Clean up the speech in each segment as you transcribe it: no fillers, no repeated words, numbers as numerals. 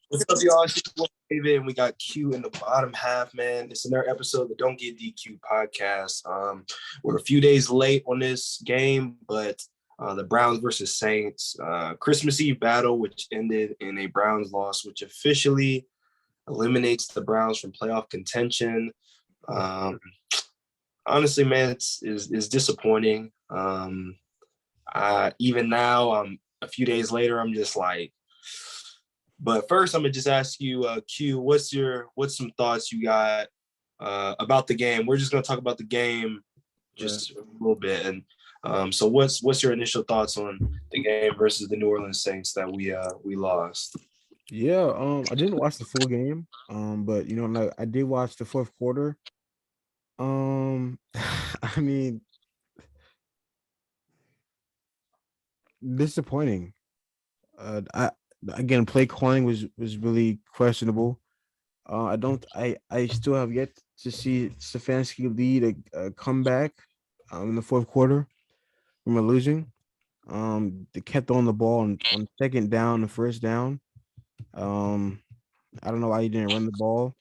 What's up, y'all? It's your boy David, and we got Q in the bottom half, man. It's another episode of the Don't Get DQ podcast. We're a few days late on this game, but the Browns versus Saints Christmas Eve battle, which ended in a Browns loss, which officially eliminates the Browns from playoff contention. Honestly, man, it's disappointing. Even now, a few days later, I'm just like. But first, I'm gonna just ask you, Q, what's some thoughts you got about the game? We're just gonna talk about the game just a little bit, and so what's your initial thoughts on the game versus the New Orleans Saints that we lost? Yeah, I didn't watch the full game, but I did watch the fourth quarter. I mean, disappointing. I again, play calling was really questionable. I still have yet to see Stefanski lead a comeback in the fourth quarter when we're losing. They kept on the ball on second down and first down. Um, I don't know why he didn't run the ball.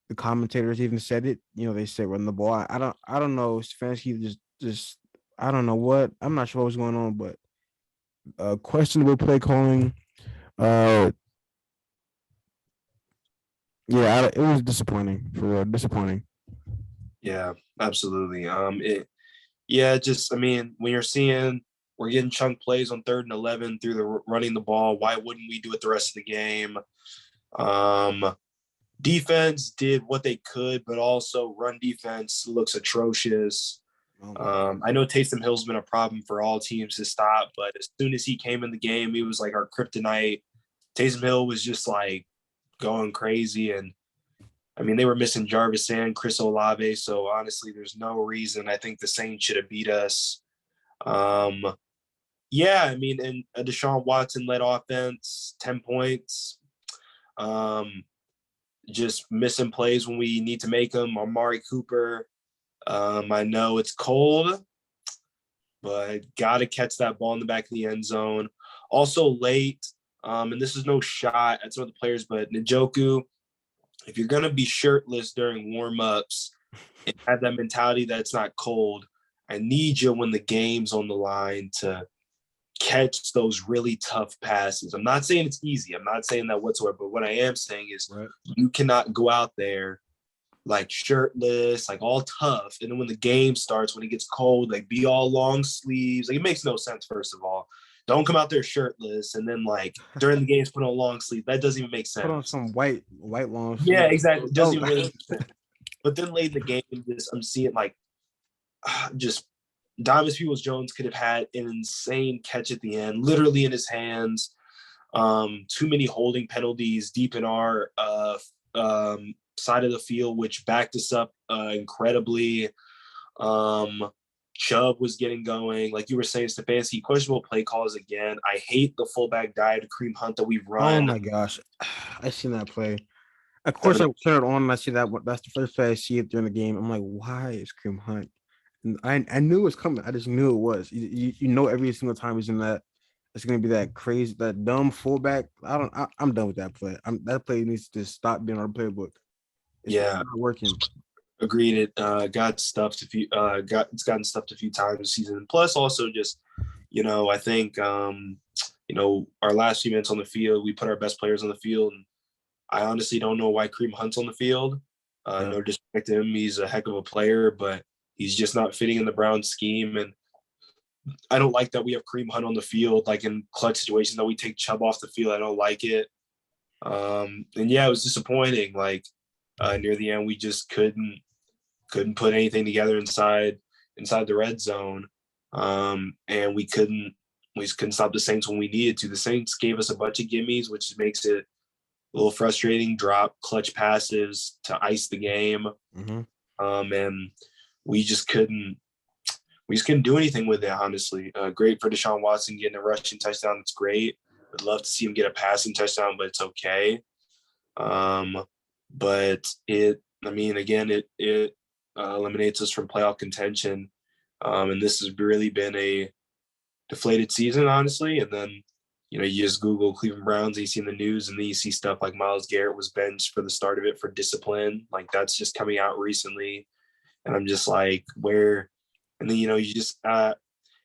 The commentators even said it. They said run the ball. I don't know. Stefanski just I don't know what. I'm not sure what was going on, but questionable play calling. Uh, yeah, it was disappointing for real. Disappointing. Yeah, absolutely. I mean, when you're seeing we're getting chunk plays on 3rd and 11 through the running the ball, why wouldn't we do it the rest of the game? Defense did what they could, but also run defense looks atrocious. I know Taysom Hill's been a problem for all teams to stop, but as soon as he came in the game, he was like our kryptonite. Taysom Hill was just like going crazy, and I mean they were missing Jarvis and Chris Olave, so honestly, there's no reason I think the Saints should have beat us. Yeah, I mean, and a Deshaun Watson led offense, 10 points. Just missing plays when we need to make them. Amari Cooper. I know it's cold, but got to catch that ball in the back of the end zone. Also late, and this is no shot at some of the players, but Njoku, if you're going to be shirtless during warm-ups and have that mentality that it's not cold, I need you when the game's on the line to catch those really tough passes. I'm not saying it's easy. I'm not saying that whatsoever. But what I am saying is You cannot go out there like shirtless, like all tough. And then when the game starts, when it gets cold, like be all long sleeves. Like it makes no sense, first of all. Don't come out there shirtless and then like during the games put on long sleeve. That doesn't even make sense. Put on some white long sleeves. Yeah, exactly. It doesn't even really make sense. But then late in the game, I'm seeing like just Domus Peoples-Jones could have had an insane catch at the end, literally in his hands. Too many holding penalties deep in our side of the field, which backed us up incredibly. Chubb was getting going. Like you were saying, Stefanski, questionable play calls again. I hate the fullback dive to Kareem Hunt that we've run. Oh, my gosh. I seen that play. Of course, I turn it on and I see that. That's the first play I see it during the game. I'm like, why is Kareem Hunt? And I knew it was coming. I just knew it was. You know, every single time he's in that, it's gonna be that crazy, that dumb fullback. I'm done with that play. That play needs to stop being our playbook. It's not working. Agreed. It got stuffed it's gotten stuffed a few times this season. Plus, also just I think our last few minutes on the field, we put our best players on the field. And I honestly don't know why Kareem Hunt's on the field. No disrespect to him, he's a heck of a player, but he's just not fitting in the Browns scheme. And I don't like that we have Kareem Hunt on the field, like in clutch situations that we take Chubb off the field. I don't like it. And yeah, it was disappointing. Like near the end, we just couldn't put anything together inside the red zone. And we just couldn't stop the Saints when we needed to. The Saints gave us a bunch of gimmies, which makes it a little frustrating. Drop clutch passes to ice the game. Mm-hmm. And we just couldn't do anything with it, honestly. Great for Deshaun Watson getting a rushing touchdown. It's great. I'd love to see him get a passing touchdown, but it's okay. But it eliminates us from playoff contention. And this has really been a deflated season, honestly. And then You just Google Cleveland Browns, and you see in the news, and then you see stuff like Myles Garrett was benched for the start of it for discipline. Like that's just coming out recently. And I'm just like, where? And then, you just, I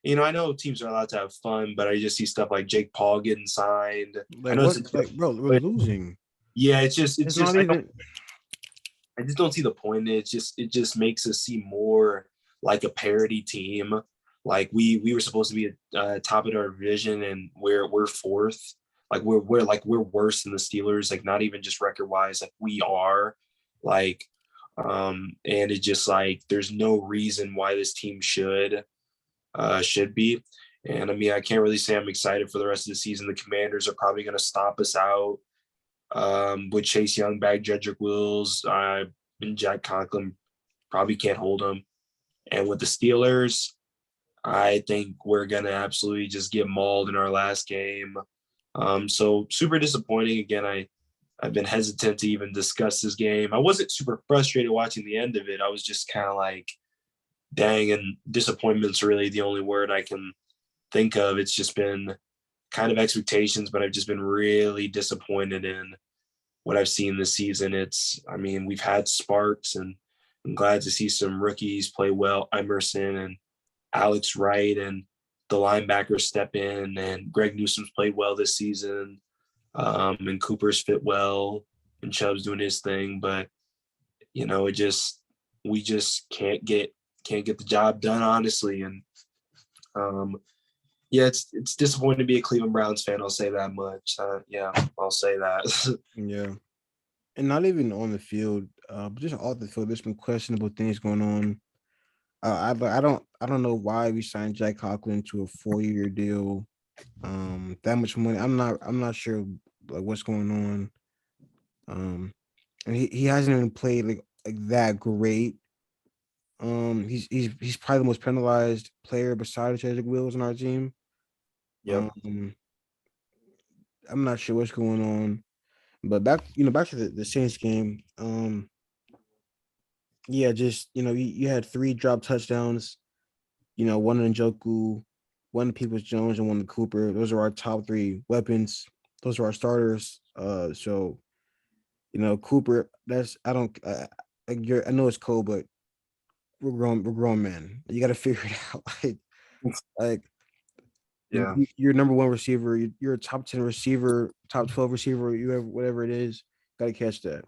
know teams are allowed to have fun, but I just see stuff like Jake Paul getting signed. I Like know it's what? Like, bro, we're losing. yeah, it's It's just, not even. I just don't see the point. It just makes us seem more like a parity team. Like we were supposed to be top of our division, and we're fourth. Like we're worse than the Steelers. Like not even just record wise. Like we are. Like and it just like there's no reason why this team should be. And I mean, I can't really say I'm excited for the rest of the season. The Commanders are probably going to stomp us out with Chase Young back, Jedrick Wills, and Jack Conklin probably can't hold them. And with the Steelers, I think we're going to absolutely just get mauled in our last game. So super disappointing. Again, I've been hesitant to even discuss this game. I wasn't super frustrated watching the end of it. I was just kind of like, dang, and disappointment's really the only word I can think of. It's just been kind of expectations, but I've just been really disappointed in what I've seen this season. I mean, we've had sparks, and I'm glad to see some rookies play well. Emerson and Alex Wright and the linebackers step in, and Greg Newsome's played well this season. And Cooper's fit well, and Chubb's doing his thing, but we just can't get the job done, honestly. And yeah, it's disappointing to be a Cleveland Browns fan. I'll say that much. Yeah, I'll say that. Yeah, and not even on the field, but just off the field. There's been questionable things going on. I don't know why we signed Jack Conklin to a 4-year deal. That much money. I'm not sure like what's going on. And he hasn't even played like that great. He's probably the most penalized player besides Jedrick Wills on our team. Yep. I'm not sure what's going on, but back to the Saints game. Yeah, just you had 3 drop touchdowns. One to Njoku, one to Peoples Jones, and one to Cooper. Those are our top 3 weapons. Those are our starters. So Cooper. That's I don't. I know it's cold, but we're grown men. You got to figure it out. Like Yeah. you're number 1 receiver. You're a top 10 receiver, top 12 receiver. You have whatever it is. Got to catch that.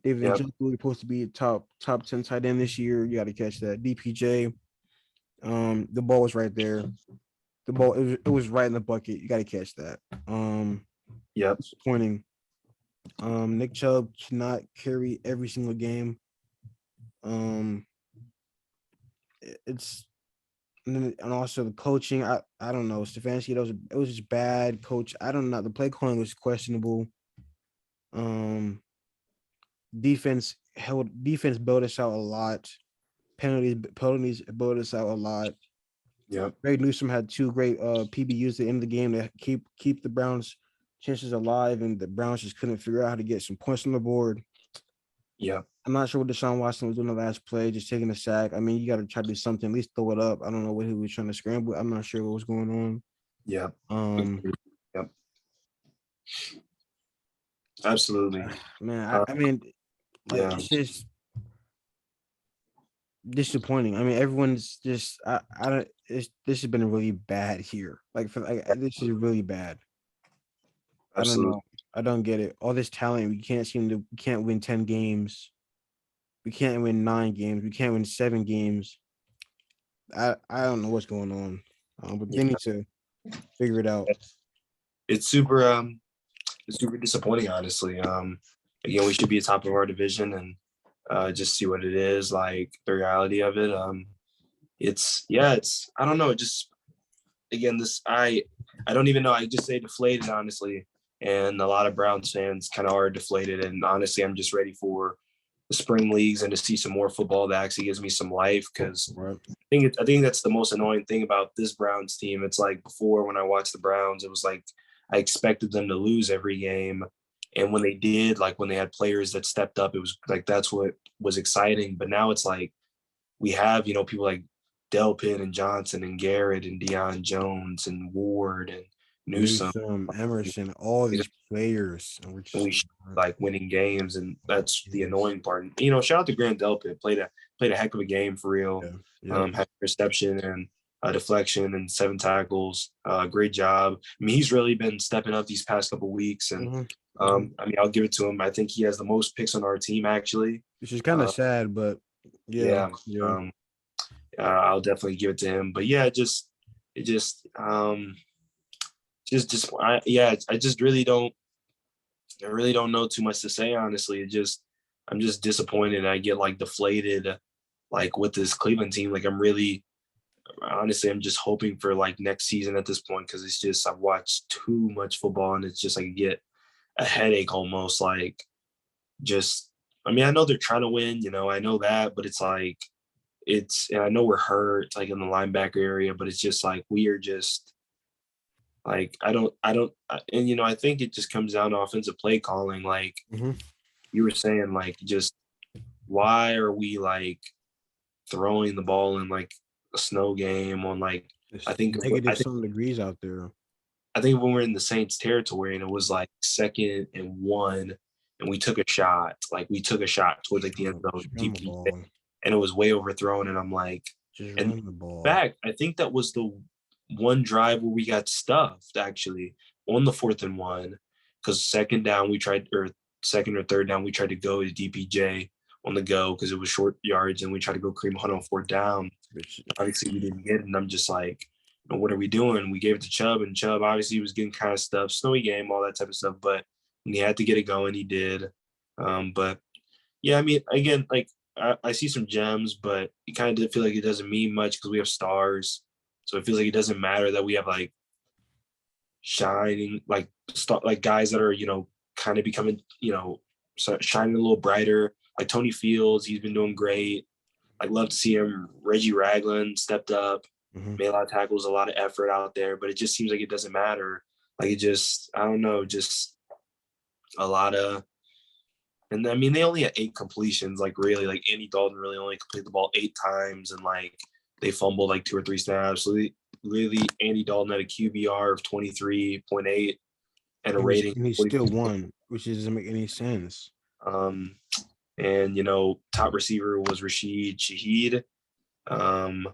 David Yep. Njoku is supposed to be a top 10 tight end this year. You got to catch that. DPJ. The ball was right there. The ball it was right in the bucket. You got to catch that. Yep. Disappointing. Nick Chubb cannot carry every single game. It's and also the coaching. I don't know Stefanski. It was just bad coach. I don't know. The play calling was questionable. Defense bailed us out a lot. Penalties bailed us out a lot. Yep. Greg Newsome had 2 great PBUs at the end of the game to keep the Browns' chances alive, and the Browns just couldn't figure out how to get some points on the board. Yep. I'm not sure what Deshaun Watson was doing the last play, just taking a sack. I mean, you got to try to do something, at least throw it up. I don't know what he was trying to scramble. I'm not sure what was going on. Yep. Um, Yep. Absolutely. Man, I mean, like Yeah. it's just disappointing. I mean, everyone's just I don't. This has been really bad here. This is really bad. I don't Absolutely. know. I don't get it. All this talent, we can't win 10 games. We can't win 9 games. We can't win 7 games. I don't know what's going on. But they Yeah. need to figure it out. It's super disappointing, honestly. Again, we should be top of our division, and just see what it is, like the reality of it. It's I don't know. It just again, I don't even know. I just say deflated, honestly. And a lot of Browns fans kind of are deflated. And honestly, I'm just ready for the spring leagues and to see some more football that actually gives me some life. Because Right. I think that's the most annoying thing about this Browns team. It's like before when I watched the Browns, it was like I expected them to lose every game. And when they did, like when they had players that stepped up, it was like that's what was exciting. But now it's like we have, people like Delpit and Johnson and Garrett and Deion Jones and Ward and Newsome. Newsome, Emerson, all these players, and we're And just we like winning games, and that's the yes. annoying part. Shout out to Grant Delpit, played a heck of a game for real. Yeah, yep. Had reception and a deflection and 7 tackles. Great job. I mean, he's really been stepping up these past couple weeks, and I mean, I'll give it to him. I think he has the most picks on our team actually. Which is kind of sad, but yeah, Yeah, yeah. I'll definitely give it to him. But yeah, it just I just I really don't know too much to say, honestly. I'm just disappointed. I get like deflated, like with this Cleveland team. Like I'm just hoping for like next season at this point, because it's just I've watched too much football, and it's just like I get a headache almost. Like just, I mean, I know they're trying to win, I know that, but it's like and I know we're hurt like in the linebacker area, but it's just like we are just like and I think it just comes down to offensive play calling. Like Mm-hmm. you were saying, like just why are we like throwing the ball in like a snow game on like I It's think negative some degrees out there. I think when we're in the Saints territory and it was like 2nd and 1 and we took a shot towards like the end zone Run deep, the ball. and it was way overthrown, and I'm like, Just and run the ball. back I think that was the one drive where we got stuffed actually on the 4th and 1, because second down we tried, or second or third down we tried to go to DPJ on the go because it was short yards, and we tried to go Kareem Hunt on 4th down. Obviously we didn't get it, and I'm just like, what are we doing? We gave it to Chubb, and Chubb obviously was getting kind of stuff, snowy game, all that type of stuff, but when he had to get it going, he did. But yeah, I mean, again, like I see some gems, but it kind of feel like it doesn't mean much because we have stars. So it feels like it doesn't matter that we have like shining, like like guys that are kind of becoming shining a little brighter. Like Tony Fields, he's been doing great. I'd love to see him. Reggie Ragland stepped up, made a lot of tackles, a lot of effort out there, but it just seems like it doesn't matter. Like it just, I don't know, just a lot of. And I mean, they only had 8 completions. Like really, like Andy Dalton really only completed the ball 8 times, and like they fumbled like 2 or 3 snaps. So really, Andy Dalton had a QBR of 23.8 and a rating. And he still won, which doesn't make any sense. And top receiver was Rashid Shaheed. And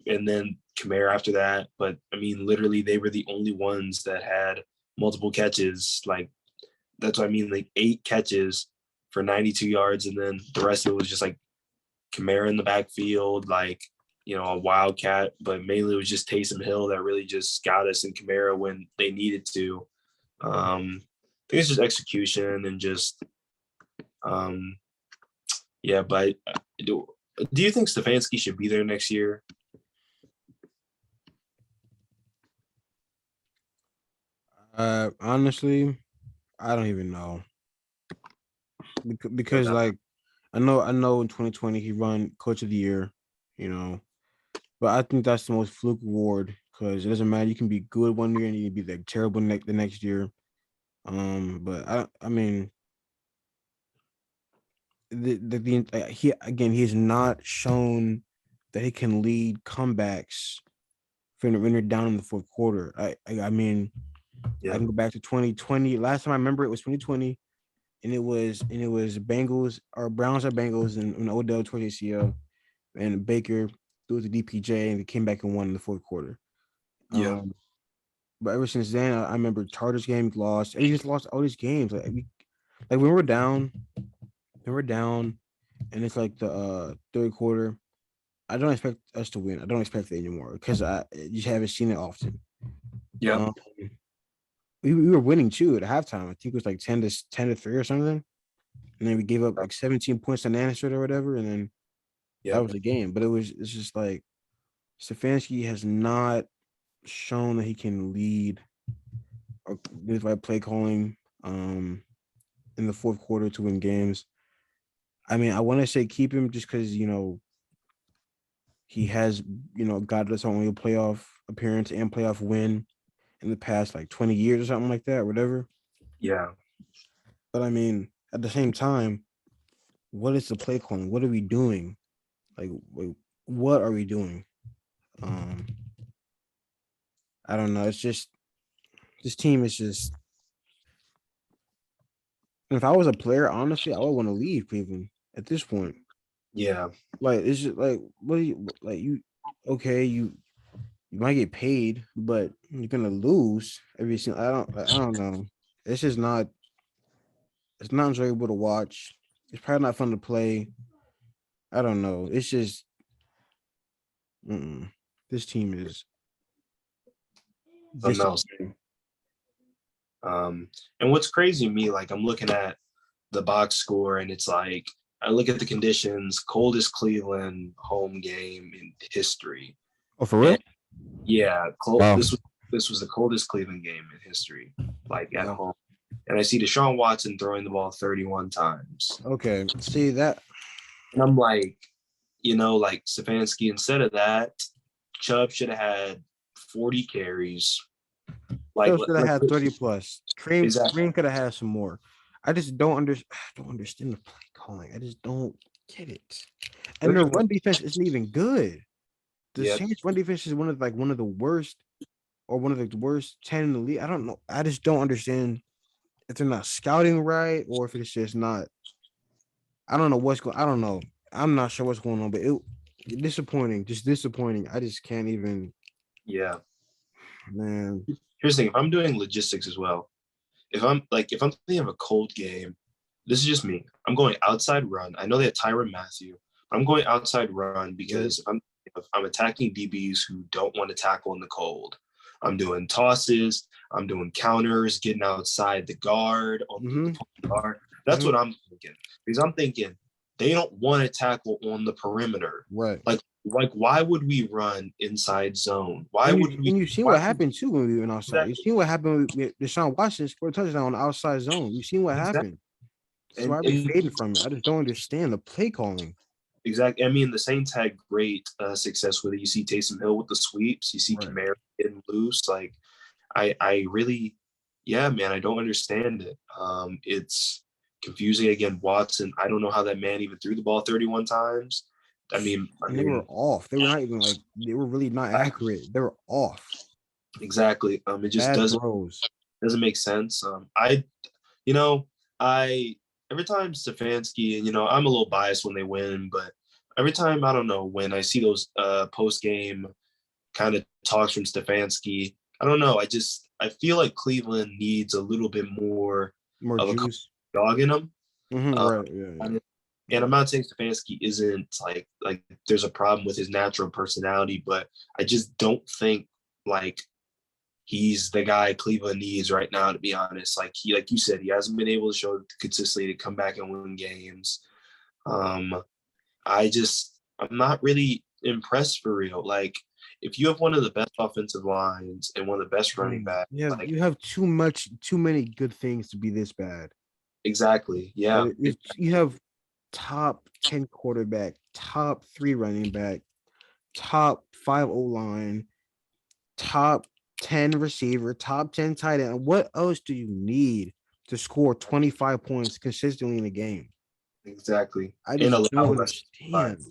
then Kamara after that. But I mean, literally, they were the only ones that had multiple catches. Like that's what I mean, like 8 catches for 92 yards, and then the rest of it was just like Kamara in the backfield, like a wildcat. But mainly it was just Taysom Hill that really just got us in Kamara when they needed to. I think it's just execution and just yeah. But do you think Stefanski should be there next year? Honestly, I don't even know. Because like I know in 2020 he won coach of the year, but I think that's the most fluke award because it doesn't matter. You can be good one year and you can be like terrible the next year. But I mean, he has not shown that he can lead comebacks when you're down in the fourth quarter. I mean, Yeah. I can go back to 2020. Last time I remember it was 2020, and it was Bengals or Browns or Bengals, and Odell tore ACL, and Baker threw it to DPJ, and they came back and won in the fourth quarter. Yeah. But ever since then, I remember Chargers game lost, and he just lost all these games. Like when we're down, and it's like the third quarter. I don't expect us to win. I don't expect it anymore because I just haven't seen it often. Yeah. We were winning too at halftime. I think it was like 10-3 or something. And then we gave up like 17 points to Nancy or whatever, and then that was the game. But it's just like Stefanski has not shown that he can lead or with right play calling in the fourth quarter to win games. I mean, I want to say keep him just because he has got us only a playoff appearance and playoff win in the past like 20 years or something like that, or whatever. Yeah. But I mean, at the same time, what is the play calling? What are we doing? Like, what are we doing? I don't know. It's just This team is just. If I was a player, honestly, I would want to leave Cleveland at this point. Yeah. Like it's just like what do you like you okay, you might get paid, but you're gonna lose every single I don't know. It's just not it's not enjoyable to watch. It's probably not fun to play. I don't know. It's just this team is Something else. disappointing. And what's crazy to me, like I'm looking at the box score and it's like I look at the conditions, coldest Cleveland home game in history. Oh, for real? And yeah, Wow. this was the coldest Cleveland game in history, like at Wow. home. And I see Deshaun Watson throwing the ball 31 times. Okay. See that And I'm like, like Stefanski, instead of that, Chubb should have had 40 carries. Like, Phil should have had 30 plus. exactly. Cream could have had some more. I just don't understand the play calling. I just don't get it. And their run defense isn't even good. The Saints run defense is one of the worst or one of the worst 10 in the league. I don't know. I just don't understand if they're not scouting right or if it's just not. I don't know what's going. I don't know. I'm not sure what's going on, but disappointing. Just disappointing. I just can't even. Yeah. Man. Here's the thing. If I'm doing logistics as well, if I'm thinking of a cold game, this is just me. I'm going outside run. I know they have Tyrann Mathieu. I'm going outside run because if I'm attacking DBs who don't want to tackle in the cold. I'm doing tosses. I'm doing counters, getting outside the guard on the guard. That's what I'm thinking. Because I'm thinking they don't want to tackle on the perimeter. Right. Like why would we run inside zone? Why and would we? And you've seen what happened too when we went outside. Exactly. You've seen what happened with Deshaun Watson scored a touchdown on the outside zone. You've seen what happened. So why are we fading from it? I just don't understand the play calling. Exactly. I mean, the Saints had great success with it. You see Taysom Hill with the sweeps. You see Kamara getting loose. Like, I really, yeah, man, I don't understand it. It's confusing. Again, Watson, I don't know how that man even threw the ball 31 times. I mean, they were off. They were not even they were really not accurate. They were off. Exactly. It just doesn't make sense. Every time Stefanski, and I'm a little biased when they win, but every time, I don't know, when I see those post-game kind of talks from Stefanski, I don't know. I feel like Cleveland needs a little bit more of juice. A dog in them. Right. Yeah. And I'm not saying Stefanski isn't like there's a problem with his natural personality, but I just don't think like he's the guy Cleveland needs right now, to be honest. Like you said, he hasn't been able to show consistently to come back and win games. I'm not really impressed for real. Like, if you have one of the best offensive lines and one of the best running backs, you have too many good things to be this bad. Exactly. Yeah. You have top 10 quarterback, top 3 running back, top 5 O-line, top 10 receiver, top 10 tight end. What else do you need to score 25 points consistently in a game? Exactly. I just don't understand.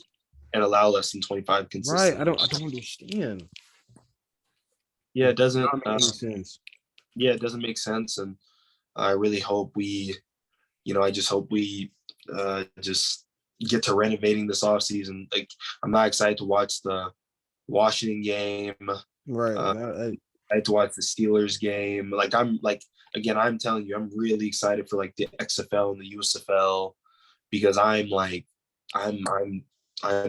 And allow less than 25 consistently. Right. I don't understand. Yeah, it doesn't make any sense. Yeah, it doesn't make sense. And I really hope I just hope we just get to renovating this offseason. Like, I'm not excited to watch the Washington game. Right. I had to watch the Steelers game. I'm telling you, I'm really excited for like the XFL and the USFL because I'm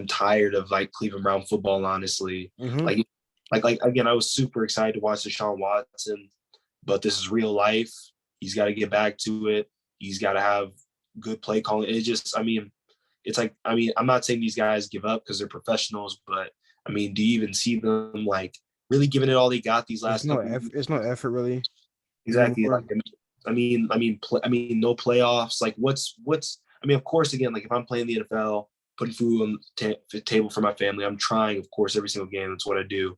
tired of like Cleveland Brown football, honestly. Again, I was super excited to watch Deshaun Watson, but this is real life. He's got to get back to it. He's got to have good play calling. I'm not saying these guys give up because they're professionals, but I mean, do you even see them like really giving it all they got these last couple? It's no effort really. Exactly. No playoffs. Like of course, again, like if I'm playing the NFL, putting food on the table for my family, I'm trying, of course, every single game. That's what I do.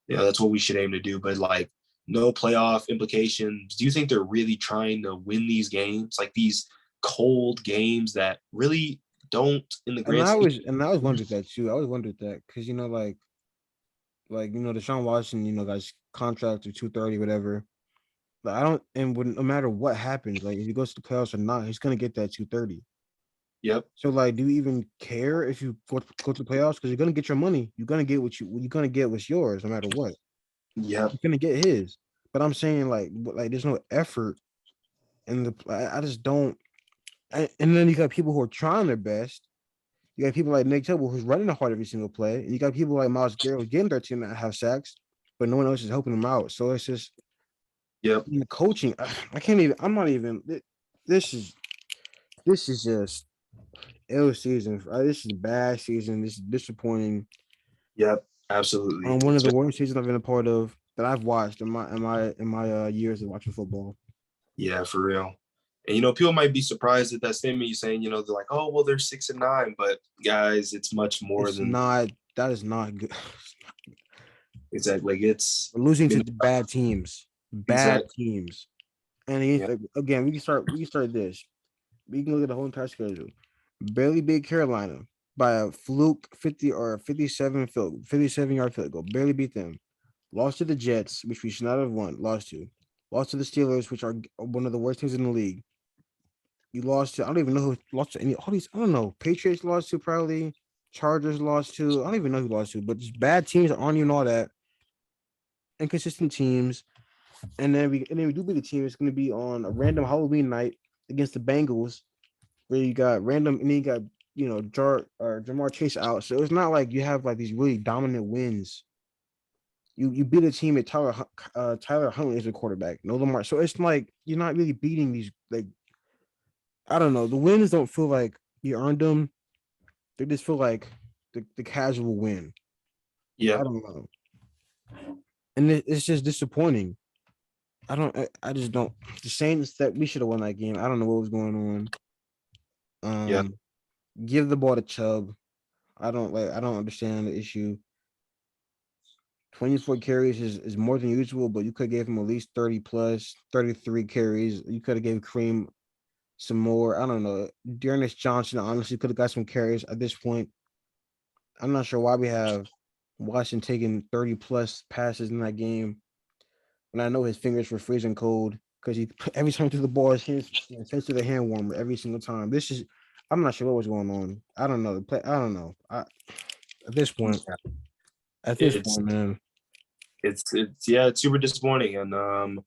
That's what we should aim to do. But like no playoff implications. Do you think they're really trying to win these games? Like these cold games that really don't in the grand scheme? And I was wondering that too. I was wondering that because Deshaun Watson, guy's contract to 230, whatever. Like, I don't, and when, no matter what happens, like if he goes to the playoffs or not, he's gonna get that 230. Yep. So like, do you even care if you go to the playoffs? Because you're gonna get your money. You're gonna get you're gonna get what's yours, no matter what. Yep. You're gonna get his. But I'm saying like there's no effort in the. I just don't. And then you got people who are trying their best. You got people like Nick Tibble who's running the hard every single play, and you got people like Miles Garrett who's getting 13.5 sacks, but no one else is helping him out. So it's just Yep. the coaching. I can't even. I'm not even. This is just ill season. This is a bad season. This is disappointing. Yep. Absolutely. One of the worst seasons I've been a part of that I've watched in my years of watching football. Yeah, for real. And people might be surprised at that statement you're saying. They're like, "Oh, well, they're 6-9," but guys, it's much more It's than not. That is not good. exactly. Like it's We're losing to been bad teams. Bad exact. teams. And Yeah. again, we can start. We can start this. We can look at the whole entire schedule. Barely beat Carolina by a fluke 50 or 57-yard field goal. Barely beat them. Lost to the Jets, which we should not have won. Lost to. Lost to the Steelers, which are one of the worst teams in the league. You lost to. I don't even know who lost to any. All these. I don't know. Patriots lost to probably. Chargers lost to. I don't even know who lost to. But just bad teams that aren't even all that. Inconsistent teams. And then we do beat the team. It's going to be on a random Halloween night against the Bengals, where you got random, and then you got Jamar Chase out. So it's not like you have like these really dominant wins. You beat a team at Tyler Huntley is a quarterback, no Lamar. So it's like you're not really beating these, like, I don't know. The wins don't feel like you earned them. They just feel like the casual win. I Yep. don't know, and it's just disappointing. I just don't. The Saints that we should have won that game. I don't know what was going on. Yep. Give the ball to Chubb. I don't understand the issue. 24 carries is more than usual, but you could give him at least 30 plus, 33 carries. You could have gave Kareem some more. I don't know. Dearness Johnson honestly could have got some carries at this point. I'm not sure why we have Washington taking 30 plus passes in that game. And I know his fingers were freezing cold because every time he threw the ball, his hands to the hand warmer every single time. I'm not sure what was going on. I don't know. I don't know. At this point, It's man. it's yeah, it's super disappointing. And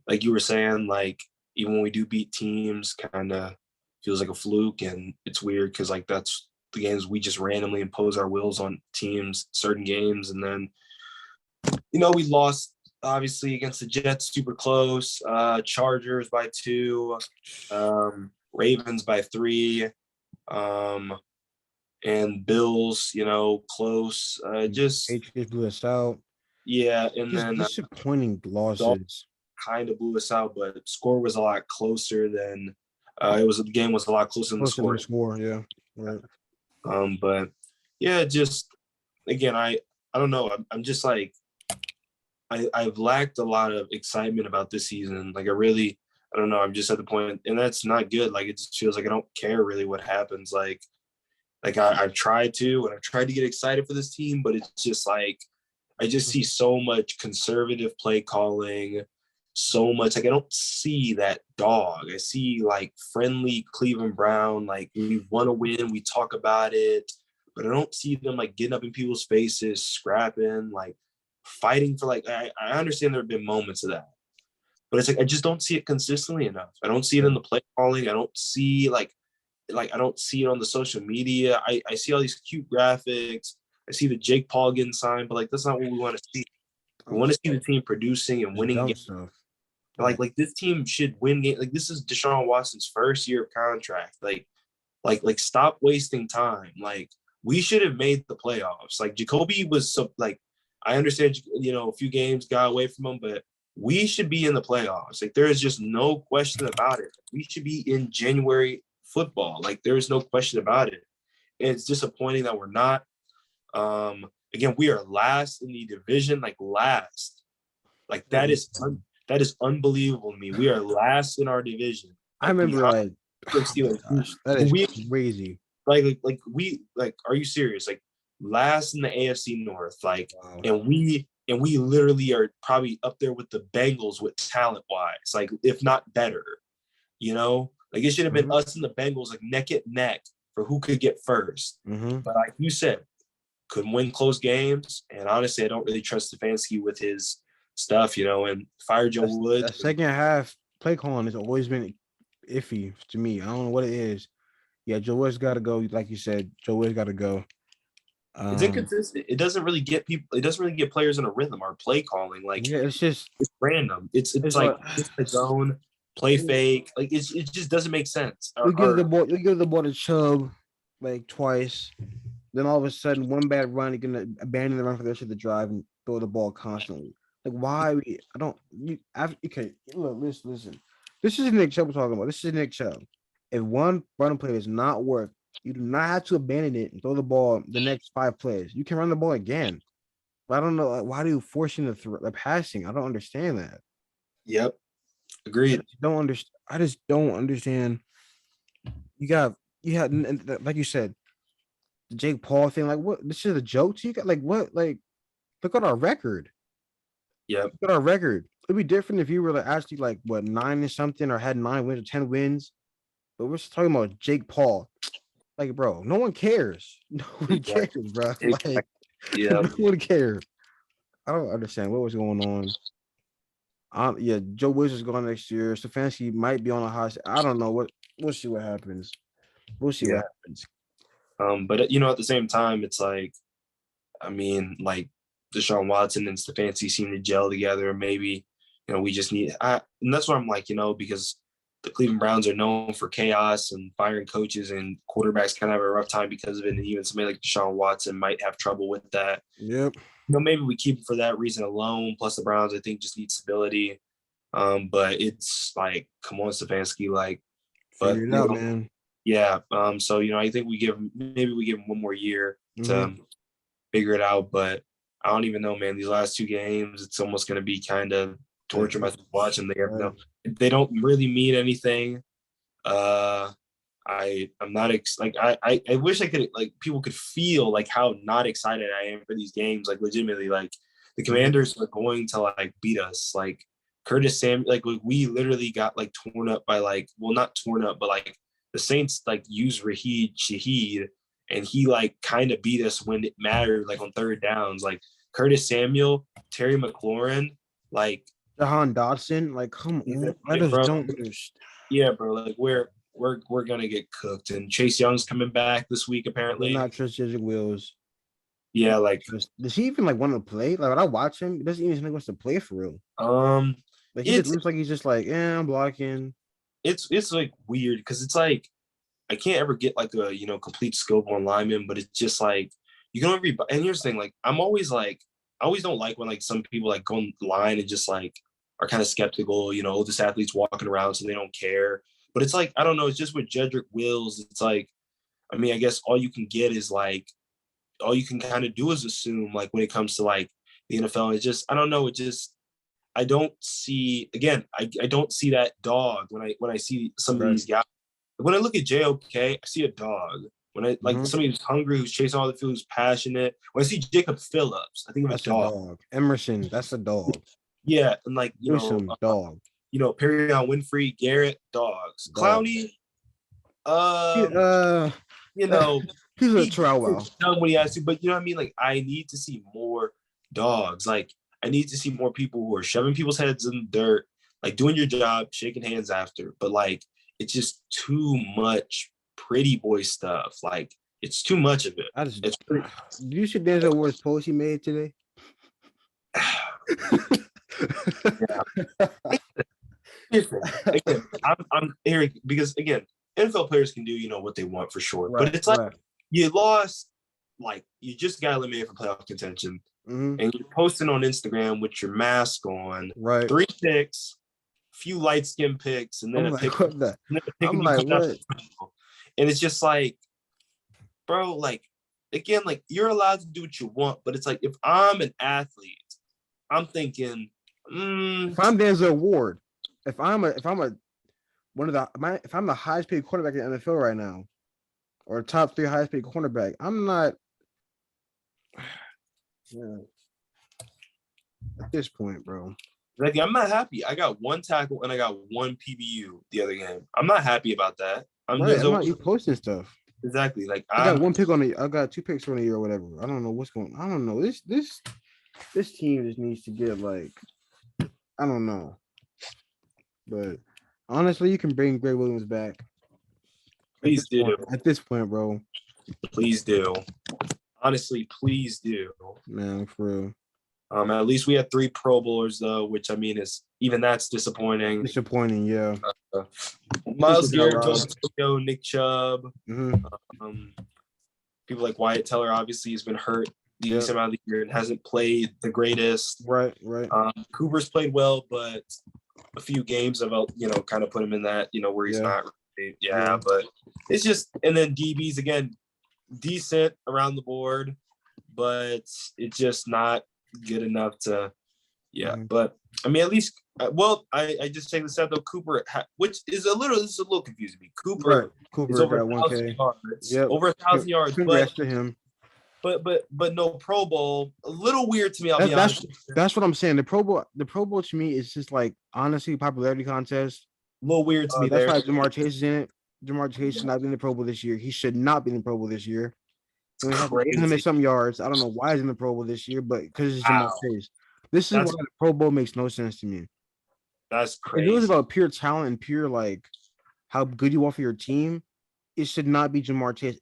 like you were saying, like even when we do beat teams, kind of feels like a fluke, and it's weird because like that's the games we just randomly impose our wills on teams, certain games, and then we lost obviously against the Jets, super close. Chargers by 2, Ravens by 3, and Bills, close. Just Patriots blew us out. yeah, and Just then disappointing Dolphins losses. kind of blew us out, but score was a lot closer than the game was a lot closer than the Closer than score. the score, yeah. Right. But yeah, just again, I don't know. I'm just like I've lacked a lot of excitement about this season. Like I don't know. I'm just at the point, and that's not good. Like it just feels like I don't care really what happens. Like I've tried to, and I've tried to get excited for this team, but it's just like I just see so much conservative play calling, so much like I don't see that dog. I see like friendly Cleveland Brown, like we want to win, we talk about it, but I don't see them like getting up in people's faces, scrapping, like fighting for like I understand there have been moments of that. But it's like I just don't see it consistently enough. I don't see it in the play calling. I don't see like I don't see it on the social media. I see all these cute graphics. I see the Jake Paul getting signed, but like that's not what we want to see. We want to see the team producing and Just winning dumb games. stuff. Like this team should win games. Like this is Deshaun Watson's first year of contract. Like stop wasting time. Like we should have made the playoffs. Like Jacoby was so like I understand a few games got away from him, but we should be in the playoffs. Like there is just no question about it. We should be in January football. Like there is no question about it. And it's disappointing that we're not. Again, we are last in the division, like last. Like that is unbelievable to me. We are last in our division, I like remember behind like, the oh my Steelers. gosh, that is We crazy. like we like. Are you serious? Like last in the AFC North, like, Wow. and we and we literally are probably up there with the Bengals with talent wise, like if not better. Like it should have been Mhm. us and the Bengals like neck and neck for who could get first. Mhm. But like you said, couldn't win close games. And honestly, I don't really trust Stefanski with his stuff, and fire Joe Woods. That second half play calling has always been iffy to me. I don't know what it is. Yeah, Joe West got to go. Like you said, Joe West got to go. It's inconsistent. It doesn't really get people. It doesn't really get players in a rhythm or play calling. Like Yeah, it's random. It's it's like like it's the zone, play fake. Like it just doesn't make sense. you give the ball to Chubb like twice. Then all of a sudden, one bad run, you're gonna abandon the run for the rest of the drive and throw the ball constantly. Like why? I don't. Okay, look, listen. This is Nick Chubb we're talking about. This is Nick Chubb. If one running play does not work, you do not have to abandon it and throw the ball the next 5 plays. You can run the ball again. But I don't know why do you forcing the passing? I don't understand that. Yep, agreed. I just don't understand. You had like you said the Jake Paul thing. Like what? This is a joke to you? Like what? Like look at our record. Yep. Look at our record. It'd be different if you were like actually like what 9 or something or had 9 wins or 10 wins. But we're just talking about Jake Paul. Like, bro, no one cares. No one cares, bro. Like, Yep. no one cares. I don't understand what was going on. Yeah, Joe Wizards going next year. Stefanski might be on a hot. I don't know what. We'll see what happens. We'll see Yeah. what happens. But at the same time, it's like, I mean, like Deshaun Watson and Stefanski seem to gel together. Maybe, we just need. And that's what I'm like, because the Cleveland Browns are known for chaos and firing coaches, and quarterbacks kind of have a rough time because of it. And even somebody like Deshaun Watson might have trouble with that. Yep. Maybe we keep him for that reason alone. Plus, the Browns, I think, just need stability. But it's like, come on, Stefanski, like, but Figure it out, man. yeah. So I think we give him one more year to Mhm. figure it out. But I don't even know, man. These last 2 games, it's almost going to be kind of torture myself watching. They don't really mean anything. I'm not like I wish I could like people could feel like how not excited I am for these games. Like legitimately, like the Commanders are going to like beat us. Like Curtis Sam, like we literally got like torn up by like, well, not torn up, but like the Saints like used Raheed Shaheed, and he like kind of beat us when it mattered, like on third downs. Like Curtis Samuel, Terry McLaurin, like Jahan Dodson, like come on, I just bro, don't understand. yeah, bro. Like we're gonna get cooked. And Chase Young's coming back this week I do apparently. not trust Jedrick Wills. Yeah, like Does he even like want to play? Like when I watch him, it doesn't even seem like he wants to play for real. um, Like he just it's looks like he's just like, I'm blocking. it's like weird because it's like I can't ever get like a complete scope on linemen, but it's just like you can only. And here's the thing, like I'm always like I always don't like when like some people like go online and just like are kind of skeptical. This athletes walking around so they don't care. But it's like I don't know. It's just with Jedrick Wills. It's like I mean I guess all you can get is like all you can kind of do is assume like when it comes to like the NFL. And it's just I don't know. It just I don't see again. I don't see that dog when I see some of Right. these guys. When I look at JOK, I see a dog. When I like somebody who's hungry, who's chasing all the field, who's passionate. When I see Jacob Phillips, I think of a That's a dog. dog. Emerson, that's a dog. Yeah, and like Newsome, dog. Perry on Winfrey, Garrett, dogs. Dog. Clowney, Uh, he's a chihuahua. when he has to, but you know what I mean? Like I need to see more dogs. Like I need to see more people who are shoving people's heads in the dirt, like doing your job, shaking hands after. But like it's just too much pretty boy stuff. Like it's too much of it. It's pretty. Do you see Denzel Ward's post he made today? Again, I'm Eric because again, NFL players can do what they want for sure, but it's like you lost, like you just got eliminated from playoff contention, and you're posting on Instagram with your mask on, 3 picks, few light skin picks, and then I'm a pick. What the? I'm like, what? And it's just like, bro, like again, like you're allowed to do what you want, but it's like if I'm an athlete, I'm thinking, if I'm Denzel Ward, if I'm a one of the if I'm the highest paid quarterback in the NFL right now, or top 3 highest paid cornerback, I'm not. Yeah. at this point, bro. Like, I'm not happy. I got 1 tackle and I got 1 PBU the other game. I'm not happy about that. I'm Right, just I'm not you posting stuff. exactly like I got 1 pick on the. I got 2 picks on the year or whatever. I don't know what's going. I don't know. This team just needs to get like. I don't know. But honestly, you can bring Greg Williams back. Please do. At this point, bro. Please do. Honestly, please do. Man, for real. At least we had 3 Pro Bowlers though, which I mean is even that's disappointing. Disappointing, yeah. Miles Garrett, Joe, Nick Chubb. Mm-hmm. People like Wyatt Teller obviously has been hurt decent amount of the year and hasn't played the greatest. Right. Cooper's played well, but a few games have kind of put him in that where he's not. Yeah, but it's just, and then DBs again, decent around the board, but it's just not good enough to. Yeah, but I mean, at least, I just take this out though. Cooper, which is a little confusing me. Cooper is over 1,000 yards, over 1,000 yards. Congrats to him. But no Pro Bowl. A little weird to me. I'll be honest. That's what I'm saying. The Pro Bowl to me is just like honestly popularity contest. A little weird to me. That's why Jamar Chase is in it. Jamar Chase should not be in the Pro Bowl this year. He should not be in the Pro Bowl this year. He has 800 yards. I don't know why he's in the Pro Bowl this year, but because it's Jamar Chase. This is why the Pro Bowl makes no sense to me. That's crazy. If it was about pure talent and pure like how good you are for your team, it should not be Jamar Chase.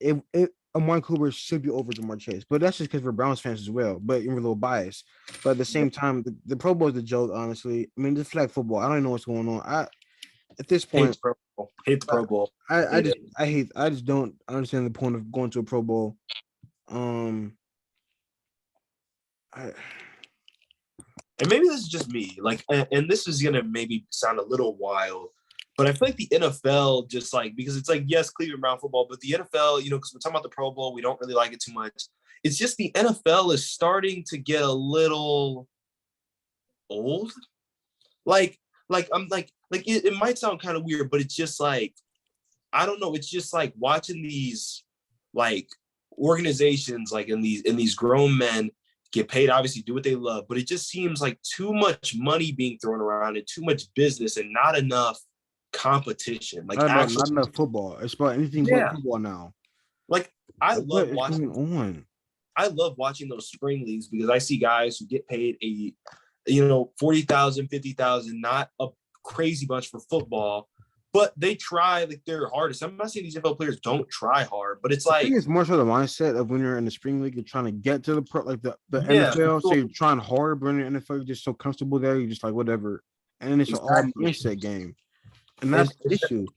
Amari Cooper should be over Jamar Chase, but that's just because we're Browns fans as well. But we're a little biased. But at the same time, the Pro Bowl is a joke. Honestly, I mean, this flag football. I don't even know what's going on. At this point, hate the Pro Bowl. I just don't understand the point of going to a Pro Bowl. And maybe this is just me, like, and this is gonna maybe sound a little wild, but I feel like the NFL just like, because it's like, yes, Cleveland Brown football, but the NFL, because we're talking about the Pro Bowl, we don't really like it too much. It's just the NFL is starting to get a little old. Like I'm like it might sound kind of weird, but it's just like, I don't know. It's just like watching these like organizations, like in these grown men get paid, obviously do what they love, but it just seems like too much money being thrown around and too much business and not enough competition. Like not enough football. It's about anything but football now. Like I love watching those spring leagues because I see guys who get paid $40,000, $50,000, not a crazy bunch for football, but they try like their hardest. I'm not saying these NFL players don't try hard, but it's like, it's more so the mindset of when you're in the spring league, you're trying to get to the pro, like the NFL. So you're trying hard, but in the NFL, you're just so comfortable there. You're just like whatever, and it's an all mindset game, and that's the issue.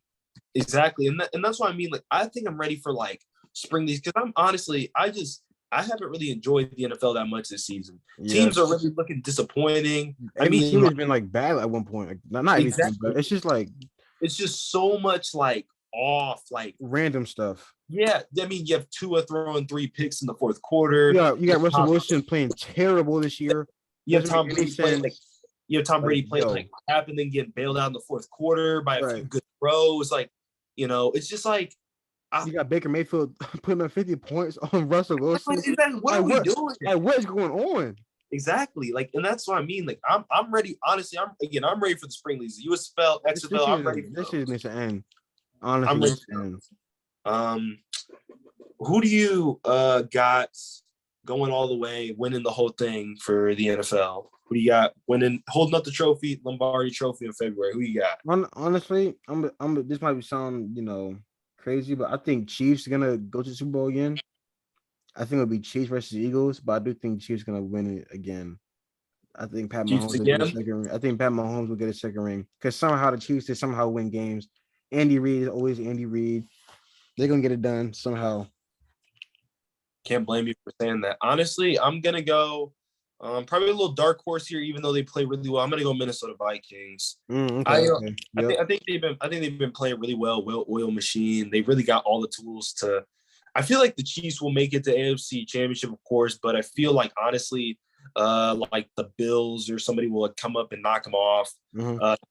Exactly, and that's what I mean. Like, I think I'm ready for like spring leagues because I'm honestly, I haven't really enjoyed the NFL that much this season. Teams are really looking disappointing. Every team has been like bad at one point. Like, not exactly, but it's just like. It's just so much like off, like random stuff. Yeah, I mean, you have Tua throwing 3 picks in the fourth quarter. Yeah, you got Russell Wilson playing terrible this year. You have Tom Brady playing like crap and then getting bailed out in the fourth quarter by a few good throws. Like, it's just like you got Baker Mayfield putting up 50 points on Russell Wilson. What are we doing? Like, what is going on? Exactly. Like, and that's what I mean. Like, I'm ready. Honestly, I'm ready for the spring leagues. USFL, XFL, I'm ready. This season needs to end. Honestly, who do you got going all the way, winning the whole thing for the NFL? Who do you got holding up the trophy, Lombardi Trophy in February? Who you got? Honestly, this might sound crazy, but I think Chiefs are gonna go to the Super Bowl again. I think it'll be Chiefs versus Eagles, but I do think Chiefs gonna win it again. I think Pat Mahomes will get a second ring. I think Pat Mahomes will get a second ring because somehow the Chiefs they somehow win games. Andy Reid is always Andy Reid. They're gonna get it done somehow. Can't blame you for saying that. Honestly, I'm gonna go probably a little dark horse here, even though they play really well. I'm gonna go Minnesota Vikings. I think they've been playing really well. Well-oiled machine. They really got all the tools to. I feel like the Chiefs will make it to AFC Championship, of course, but I feel like honestly, like the Bills or somebody will come up and knock them off.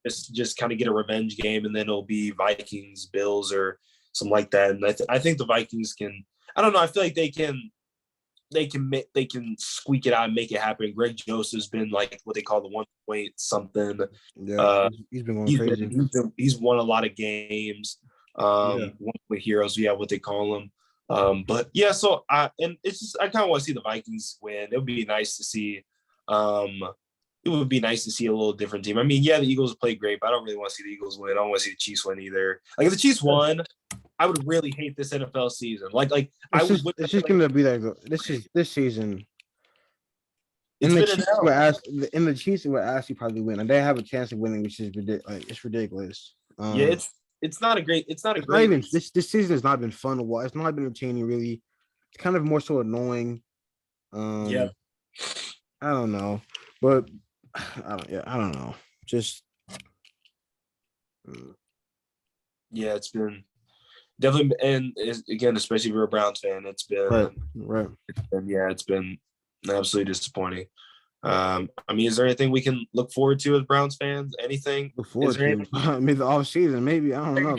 Just kind of get a revenge game, and then it'll be Vikings, Bills, or something like that. And I think the Vikings can. I don't know. I feel like they can. they can squeak it out and make it happen. Greg Joseph's been like what they call the 1 point something. Yeah, he's been going crazy. He's won a lot of games. 1 point heroes, what they call them. But yeah, so I kind of want to see the Vikings win. It would be nice to see. It would be nice to see a little different team. I mean, the Eagles play great, but I don't really want to see the Eagles win. I don't want to see the Chiefs win either. Like if the Chiefs won, I would really hate this NFL season. It's just gonna be like this season. In the Chiefs would actually probably win, and they have a chance of winning, which is it's ridiculous. It's not a great. This season has not been fun to watch. It's not been entertaining really. It's kind of more so annoying. I don't know, but I don't know. Just it's been definitely, and again, especially if you're a Browns fan, it's been right. It's been absolutely disappointing. I mean, is there anything we can look forward to as Browns fans? Anything? I mean, the off season, maybe. I don't know.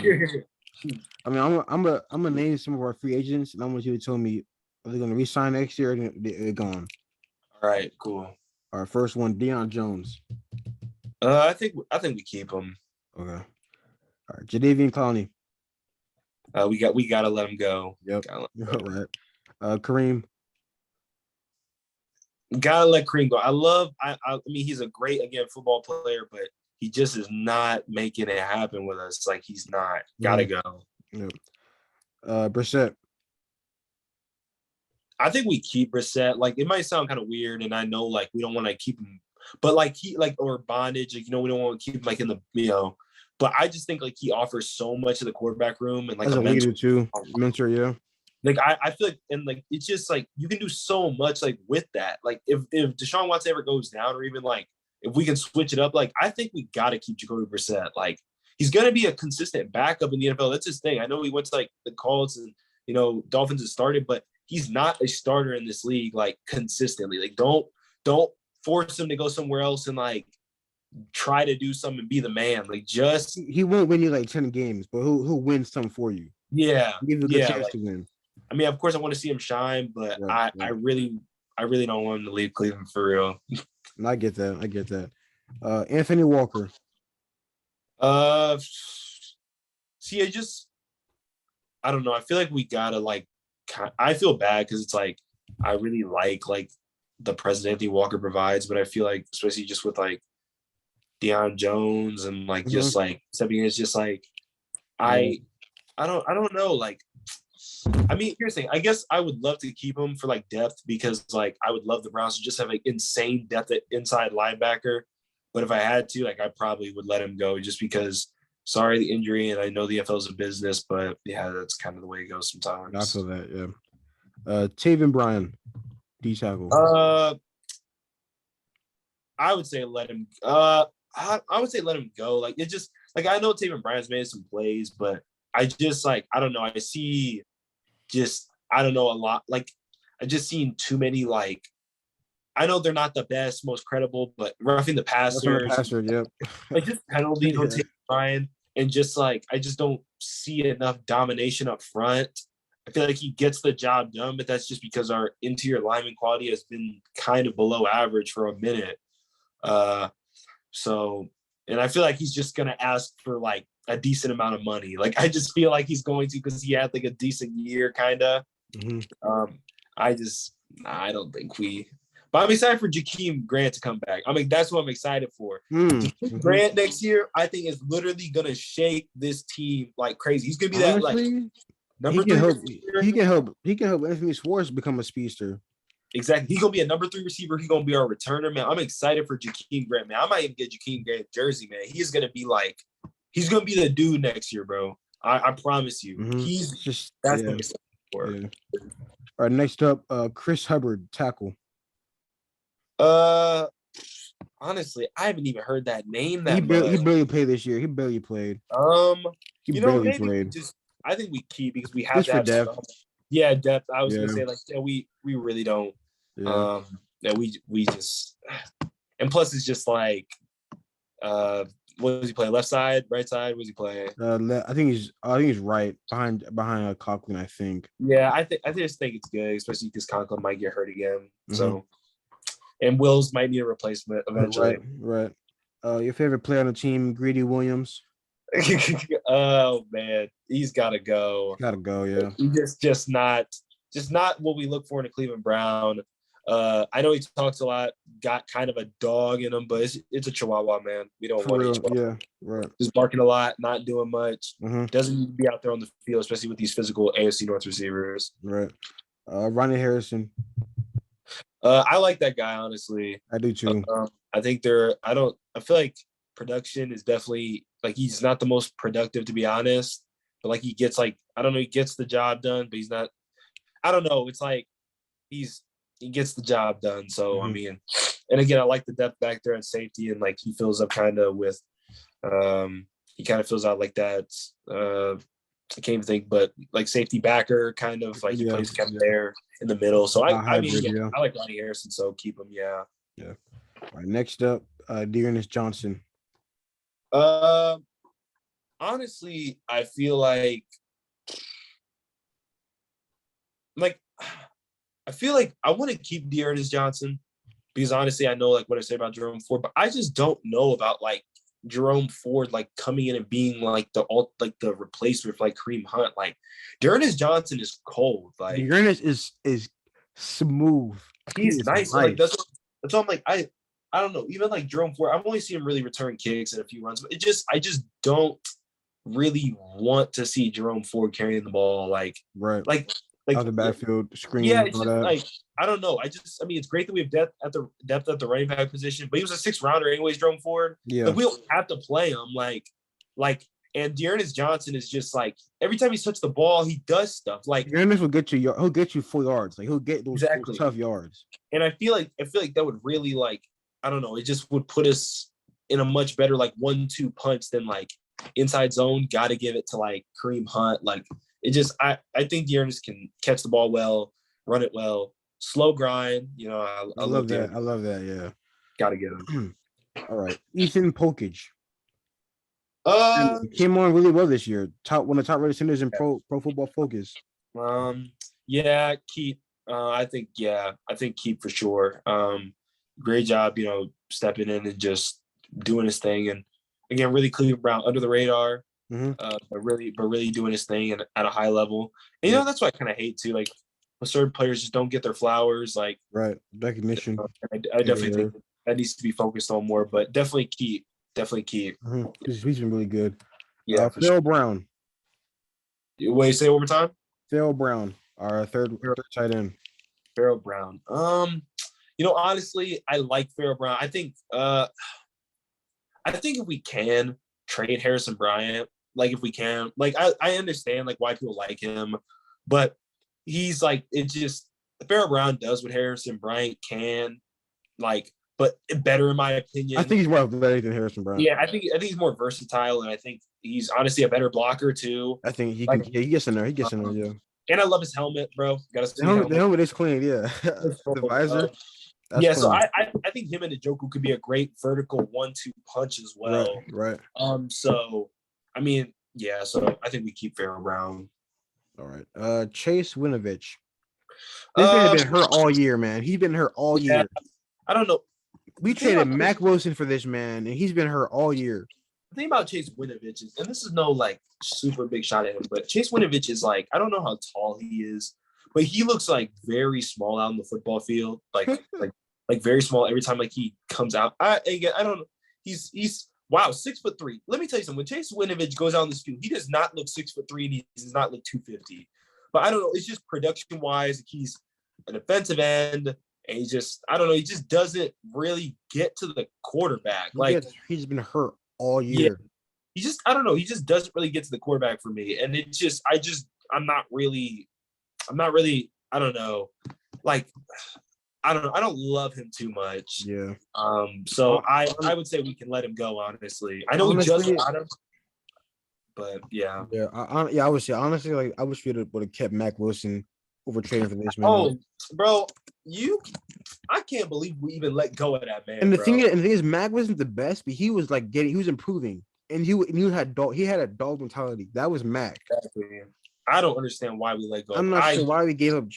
I mean, I'm gonna name some of our free agents, and I want you to tell me are they gonna re-sign next year or they're gone. All right, cool. Our first one, Deion Jones. I think we keep him. Okay. All right, Jadeveon Clowney. We gotta let him go. Yep. Right. Kareem. Gotta let Kareem go. I mean, he's a great football player, but he just is not making it happen with us. Like he's not. Gotta go. Yep. Brissett. I think we keep Brissett. Like it might sound kind of weird, and I know like we don't want to keep him, but like or bondage. Like, we don't want to keep him like in the But I just think like he offers so much of the quarterback room and like as a leader too. Mentor, yeah. Like I feel like, and like it's just like you can do so much like with that. Like if Deshaun Watson ever goes down, or even like if we can switch it up, like I think we got to keep Jacoby Brissett. Like he's gonna be a consistent backup in the NFL. That's his thing. I know he went to like the Colts and Dolphins has started, but he's not a starter in this league like consistently. Like don't force him to go somewhere else and like try to do something and be the man. Like just he won't win you like 10 games, but he'll win some for you. Yeah, give you a good chance to win. I mean, of course, I want to see him shine, but I really don't want him to leave Cleveland for real. I get that. Anthony Walker. See, I don't know. I feel like we gotta like. I feel bad because it's like I really like the present Anthony Walker provides, but I feel like especially just with like Deion Jones and like just like stepping in, it's just like I don't know. Like, I mean, here's the thing. I guess I would love to keep him for like depth because like I would love the Browns to just have like insane depth at inside linebacker. But if I had to, like, I probably would let him go just because. Sorry, the injury, and I know the NFL is a business, but yeah, that's kind of the way it goes sometimes. I feel that, yeah. Taven Bryan, D tackle. I would say let him. I would say let him go. Like it just like I know Taven Bryan's made some plays, but I just like I don't know. I see just I don't know a lot. Like I just seen too many like. I know they're not the best, most credible, but roughing the passer, yep. Like just penalties on Taven Bryan, and just like I just don't see enough domination up front. I feel like he gets the job done, but that's just because our interior lineman quality has been kind of below average for a minute. So, and I feel like he's just gonna ask for like a decent amount of money. Like I just feel like he's going to because he had like a decent year, kind of. I don't think we. But I'm excited for Jakeem Grant to come back. I mean, that's what I'm excited for. Jakeem Grant next year, I think, is literally going to shake this team like crazy. He's going to be that like number 3 receiver. He can help Anthony Schwartz become a speedster. Exactly. He's going to be a number 3 receiver. He's going to be our returner, man. I'm excited for Jakeem Grant, man. I might even get Jakeem Grant jersey, man. He's going to be the dude next year, bro. I promise you. That's what I'm excited for. Yeah. All right, next up, Chris Hubbard, tackle. Honestly, I haven't even heard that name. He barely played this year. He barely played. He barely played. I think we keep because we have that depth. Yeah, depth. I was gonna say like we really don't. We just and plus it's just like what does he play? Left side, right side? What does he play? I think he's right behind Coughlin, I think. Yeah, I just think it's good, especially because Conklin might get hurt again. Mhm. So, and Wills might need a replacement eventually. Right. Your favorite player on the team, Greedy Williams. Oh man, he's got to go. Gotta go, yeah. He's just not what we look for in a Cleveland Brown. I know he talks a lot, got kind of a dog in him, but it's a Chihuahua, man. We don't want it. Yeah, right. Just barking a lot, not doing much. Mm-hmm. Doesn't need to be out there on the field, especially with these physical AFC North receivers. Right. Ronnie Harrison. I like that guy, honestly. I do too. I think I feel like production is definitely like he's not the most productive, to be honest. But like he gets he gets the job done, but he's not. I don't know. It's like he gets the job done. So I mean, and again, I like the depth back there at safety, and like he fills up kind of with, he kind of fills out like that. I can't even think, but like safety backer, kind of like he plays kind of there in the middle. So I like Ronnie Harrison, so keep him. Yeah. All right. Next up, Dearness Johnson. Honestly, I feel like I want to keep Dearness Johnson because honestly, I know like what I say about Jerome Ford, but I just don't know about like Jerome Ford like coming in and being like the replacement for like Kareem Hunt. Like Dearness Johnson is cold. Like Dearness is smooth. He's nice. Like that's why I'm like I don't know. Even like Jerome Ford, I've only seen him really return kicks and a few runs, but I just don't really want to see Jerome Ford carrying the ball like out the backfield screen. Yeah, it's just like I don't know. I mean, it's great that we have depth at the running back position, but he was a 6th rounder anyways, Jerome Ford. Yeah, like, we don't have to play him and Dearness Johnson is just like every time he touches the ball, he does stuff. Like Dearness will get you. He'll get you 4 yards. Like he'll get those tough yards. And I feel like that would really like I don't know. It just would put us in a much better like 1-2 punch than like inside zone. Got to give it to like Kareem Hunt. Like it just I think Dearness can catch the ball well, run it well, slow grind. You know, I love that. I love that. Yeah, got to get him. All right, Ethan Pokich. Came on really well this year. One of the top rated centers in Pro Football Focus. Yeah, keep. I think keep for sure. Great job, stepping in and just doing his thing, and again, really Cleveland Brown under the radar, but really doing his thing and at a high level. And that's what I kind of hate too. Like when certain players just don't get their flowers, like recognition. I definitely think that needs to be focused on more, but definitely keep. He's been really good. Yeah, Phil Brown. Wait, say it one more time. Phil Brown, our third tight end. Pharaoh Brown. Honestly, I like Pharaoh Brown. I think if we can trade Harrison Bryant, like if we can, like I understand like why people like him, but he's like Pharaoh Brown does what Harrison Bryant can, like, but better in my opinion. I think he's more athletic than Harrison Bryant. Yeah, I think he's more versatile, and I think he's honestly a better blocker too. I think he can. Yeah, he gets in there. Yeah. And I love his helmet, bro. The helmet is clean. Yeah, the visor. So I think him and Njoku could be a great vertical 1-2 punch as well. Right. So I mean, yeah. So I think we keep Pharaoh Brown. All right. Chase Winovich. This man has been hurt all year, man. He's been hurt all year. I don't know. We traded Mac Wilson for this man, and he's been hurt all year. The thing about Chase Winovich is, and this is no like super big shot at him, but Chase Winovich is like, I don't know how tall he is, but he looks like very small out in the football field, like very small every time like he comes out. I don't know. He's 6'3". Let me tell you something. When Chase Winovich goes out on this field, he does not look 6'3", and he does not look 250. But I don't know. It's just production wise, he's an offensive end. And he just doesn't really get to the quarterback. Like he's been hurt all year. Yeah. He just doesn't really get to the quarterback for me. And it just, I'm not really, I don't know. Like, I don't love him too much. Yeah. So I would say we can let him go, honestly. I know we just got him, but yeah. Yeah. I would say, honestly, like, I wish we would have kept Mac Wilson over trading for this man. Oh, bro, I can't believe we even let go of that man. And the bro. thing is, Mac wasn't the best, but he was like he was improving, and he had a dog mentality. That was Mac. Exactly. I don't understand why we let go. I'm not sure why we gave him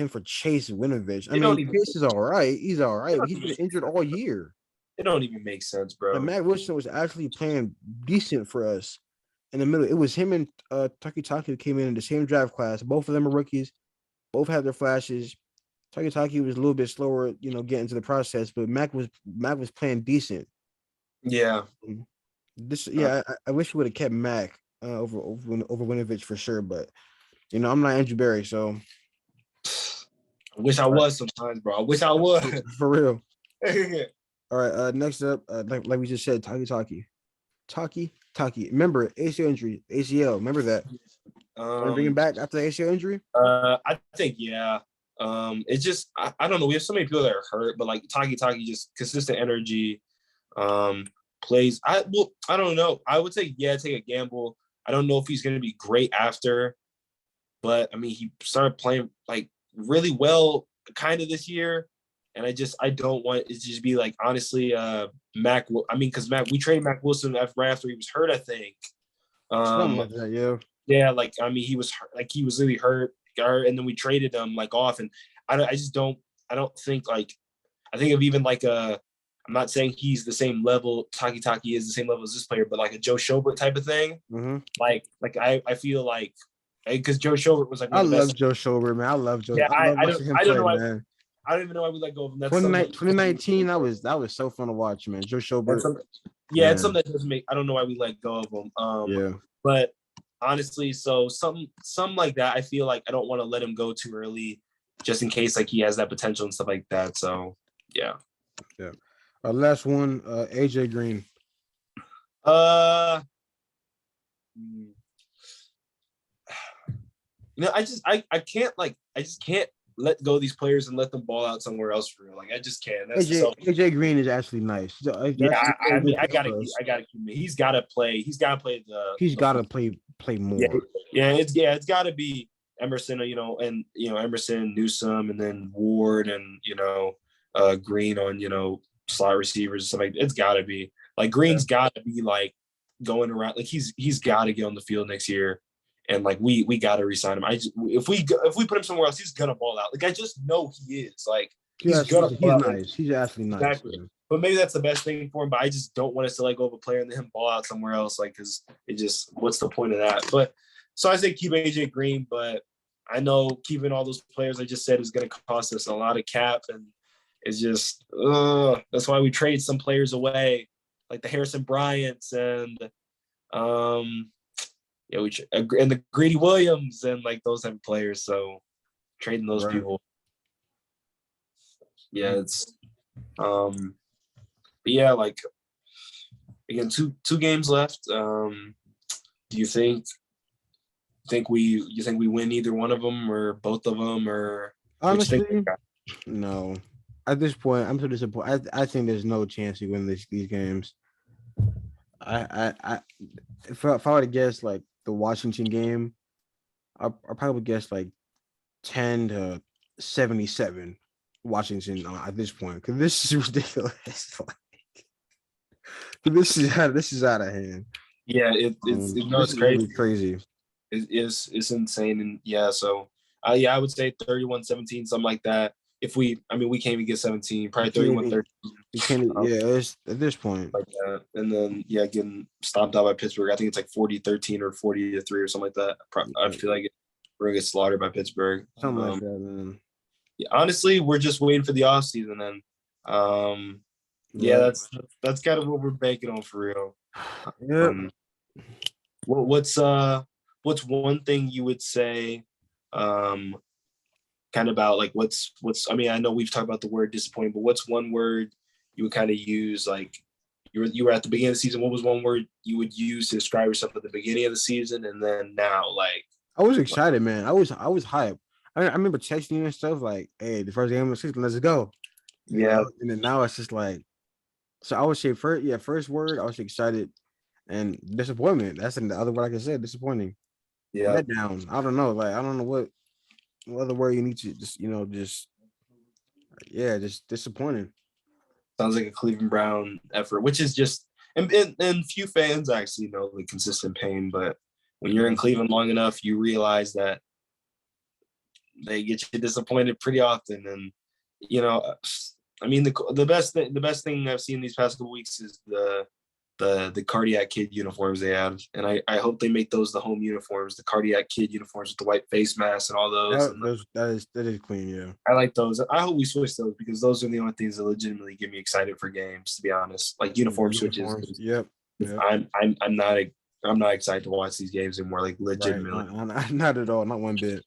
for Chase Winovich. I mean, Chase is all right. He's all right, but he's been injured all year. It don't even make sense, bro. Like Mac Wilson was actually playing decent for us in the middle. It was him and Taki came in the same draft class. Both of them are rookies. Both had their flashes. Taki was a little bit slower, getting to the process, but Mac was playing decent. Yeah. I wish we would have kept Mac over Winovich for sure, but I'm not Andrew Berry, so I wish I was sometimes, bro. I wish I was for real. All right, next up, like we just said, Taki. Remember ACL injury, ACL. Remember that. Bring him back after the ACL injury. I think yeah. It's just I don't know. We have so many people that are hurt, but like Taki just consistent energy. Plays. I don't know. I would say yeah, take a gamble. I don't know if he's going to be great after, but I mean he started playing like really well kind of this year, and I don't want it to just be like honestly Mac. I mean because we traded Mac Wilson right after he was hurt, I think. Something like that, yeah. Yeah, like I mean he was really hurt, and then we traded him like off, and I don't think like I think of even like I'm not saying he's the same level. Taki is the same level as this player, but like a Joe Schobert type of thing. Mm-hmm. Like I feel like because Joe Schobert was like I love Joe Schobert, man. I love Joe. Yeah, I don't know why, man. I don't even know why we let go of him. That's 2019. That was so fun to watch, man. Joe Schobert. It's something that doesn't make. I don't know why we let go of him. Yeah. But honestly, so some like that. I feel like I don't want to let him go too early, just in case like he has that potential and stuff like that. So yeah. Yeah. Last one, AJ Green. I just can't let go of these players and let them ball out somewhere else for real. Like I just can't. AJ Green is actually nice. I gotta keep him. He's gotta play. He's gotta play more. It's gotta be Emerson, and Emerson, Newsome, and then Ward, and Green on slot receivers and stuff like that. It's gotta be like Green's gotta be like going around, like he's gotta get on the field next year, and like we gotta resign him. If we put him somewhere else, he's gonna ball out. Like I just know he is. Like he's nice. He's actually nice. Exactly. But maybe that's the best thing for him. But I just don't want us to let go of a player and then him ball out somewhere else. Like, because what's the point of that? But so I say keep AJ Green, but I know keeping all those players I just said is going to cost us a lot of cap, and it's just that's why we trade some players away, like the Harrison Bryants and and the Grady Williams and like those type of players. So trading those people, yeah, it's but yeah, like again, two games left. Do you think we win either one of them or both of them, or honestly, no? At this point, I'm so disappointed. I think there's no chance we win these games. If I were to guess like the Washington game, I'll probably guess like 10-77 Washington at this point, because this is ridiculous. This is out of hand. Yeah, it's crazy. Really crazy. It's insane, and yeah. So I would say 31-17, something like that. If we can't even get 17, probably 31-13. We can't. It's at this point. Like that. And then getting stomped out by Pittsburgh. I think it's like 40-13 or 40-3 or something like that. I feel like we're gonna get slaughtered by Pittsburgh. Something like that, man. Yeah, honestly, we're just waiting for the offseason then. That's kind of what we're banking on for real. Yeah. What's one thing you would say kind of about like what's I mean, I know we've talked about the word disappointing, but what's one word you would kind of use, like you were at the beginning of the season, what was one word you would use to describe yourself at the beginning of the season, and then now? Like I was excited, man. I was hyped. I remember texting you and stuff like, "Hey, the first game of the season, let's go." And then now it's just like, so I would say first word, I was excited, and disappointment. That's the other word I can say, disappointing. Yeah. Let down. I don't know. Like I don't know what. other word you need to just just disappointing. Sounds like a Cleveland Brown effort, which is just and few fans actually know the consistent pain. But when you're in Cleveland long enough, you realize that they get you disappointed pretty often. And I mean, the best thing I've seen these past couple weeks is the cardiac kid uniforms they have, and I hope they make those the home uniforms, the cardiac kid uniforms with the white face mask and all those. That is clean, yeah. I like those. I hope we switch those because those are the only things that legitimately get me excited for games. To be honest, like uniform switches. Yep. I'm not excited to watch these games anymore. Like legitimately, right. Not at all. Not one bit.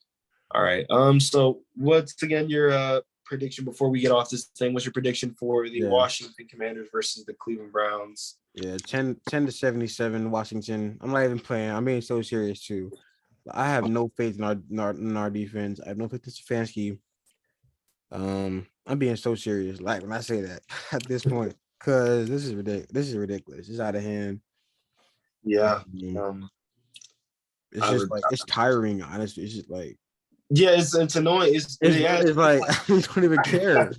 All right. So what's again your prediction before we get off this thing? What's your prediction for the Washington Commanders versus the Cleveland Browns? Yeah, 10-77 Washington. I'm not even playing. I'm being so serious too. I have no faith in our defense. I have no faith in Stefanski. I'm being so serious. Like when I say that at this point, because this is ridiculous. This is ridiculous. It's out of hand. Yeah. It's just like it's tiring. Honestly, it's just like it's annoying. It's like I don't even care.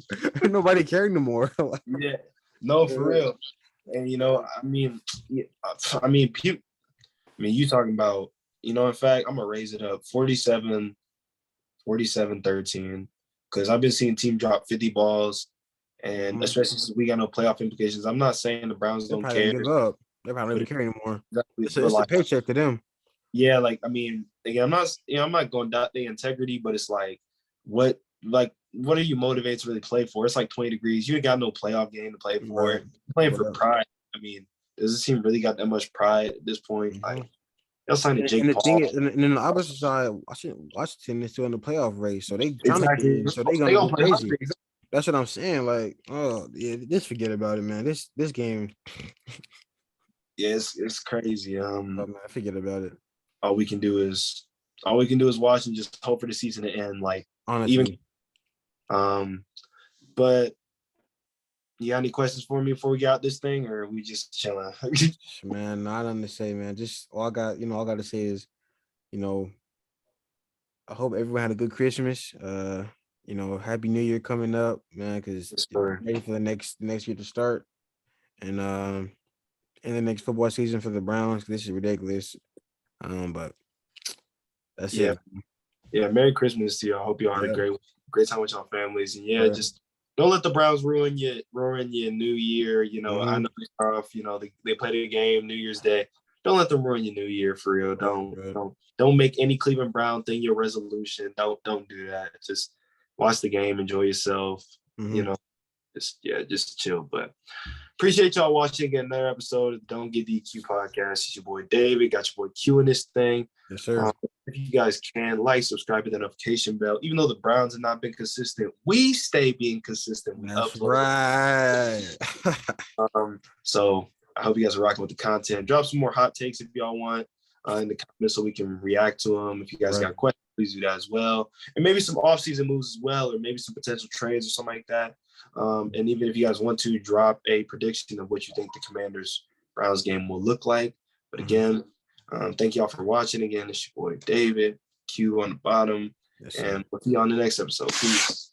Nobody cares anymore. Yeah. No, for real. And you talking about, in fact, I'm gonna raise it up 47-13 because I've been seeing team drop 50 balls, and especially since we got no playoff implications. I'm not saying the Browns don't care. Give up. They probably don't even care anymore. It's a paycheck to them. Yeah, like again, I'm not going to doubt their integrity, but it's like, what are you motivated to really play for? It's like 20 degrees. You ain't got no playoff game to play for. Right. You're playing for pride. I mean, does this team really got that much pride at this point? Mm-hmm. Like, they'll sign to Jake and the Paul. Thing is, and then the opposite side, Washington is still in the playoff race, so they gonna go crazy. That's what I'm saying. Like, oh yeah, just forget about it, man. This game. Yeah, it's crazy. Man, forget about it. All we can do is watch and just hope for the season to end. Like, honestly. But you got any questions for me before we get out this thing, or are we just chilling? Man, nothing to say, man. Just all I got to say is, I hope everyone had a good Christmas. Happy New Year coming up, man, because ready for the next year to start. And in the next football season for the Browns, this is ridiculous. But that's it. Yeah, Merry Christmas to you. I hope you all had a great time with your families. And just don't let the Browns ruin your New Year. I know it's tough. They play the game New Year's Day. Don't let them ruin your New Year for real. Don't make any Cleveland Brown thing your resolution. Don't do that. Just watch the game, enjoy yourself. Just chill. But appreciate y'all watching again another episode of Don't Get DQ podcast. It's your boy David. Got your boy Q in this thing. Yes, sir. If you guys can subscribe to the notification bell. Even though the Browns have not been consistent, we stay being consistent. That's right. So I hope you guys are rocking with the content. Drop some more hot takes if y'all want in the comments so we can react to them. If you guys got questions, please do that as well. And maybe some off-season moves as well, or maybe some potential trades or something like that. And even if you guys want to drop a prediction of what you think the Commanders-Browns game will look like. But again, thank y'all for watching. Again, it's your boy David, Q on the bottom. Yes, and we'll see you on the next episode. Peace.